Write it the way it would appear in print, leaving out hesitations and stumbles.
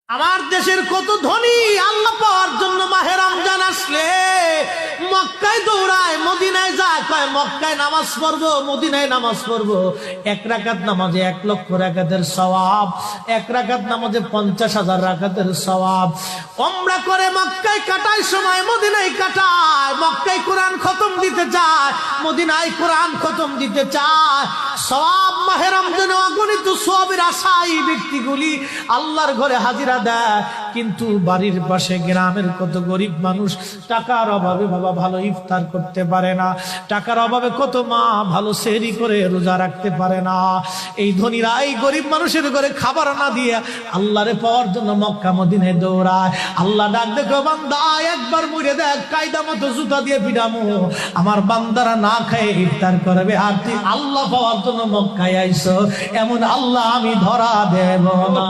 আমার দেশের কত ধনী আল্লাহ পাওয়ার জন্য মাহে রমজান আসলে মক্কায় দৌড়ায়, মদিনায় যায়, কয় মক্কায় নামাজ পড়বো, মদিনায় নামাজ পড়বো। এক রাকাত নামাজে 1,00,000 রাকাতের সওয়াব, এক রাকাত নামাজে 50,000 রাকাতের সওয়াব। ওমরা করে মক্কায় কাটায় সময় মদিনায় কাটায়, মক্কায় কোরআন খতম দিতে চায়, মদিনায় কোরআন খতম দিতে চায়। সওয়াব মাহে রমজানে অগণিত সওয়াবের আশায় ব্যক্তিগুলি আল্লাহর ঘরে হাজিরা দেয়, কিন্তু বাড়ির পাশে গ্রামের কত গরিব মানুষ টাকার অভাবে বাবা ভালো ইফতার করতে পারে না, টাকার অভাবে কত মা ভালো সেহরি করে রোজা রাখতে পারে না। এই ধনীরা এই গরিব মানুষের ঘরে খাবার না দিয়ে আল্লাহরে পাওয়ার জন্য মক্কা মদিনায় দৌড়ায়। আল্লাহ ডাক দেখো, বান্দা একবার মরে দেখ, কায়দা মতো জুতা দিয়ে পিটামো, আমার বান্দারা না খায় ইফতার করবে, আর তুই আল্লাহ পাওয়ার জন্য মক্কায় আইছো, এমন আল্লাহ আমি ধরা দেব না।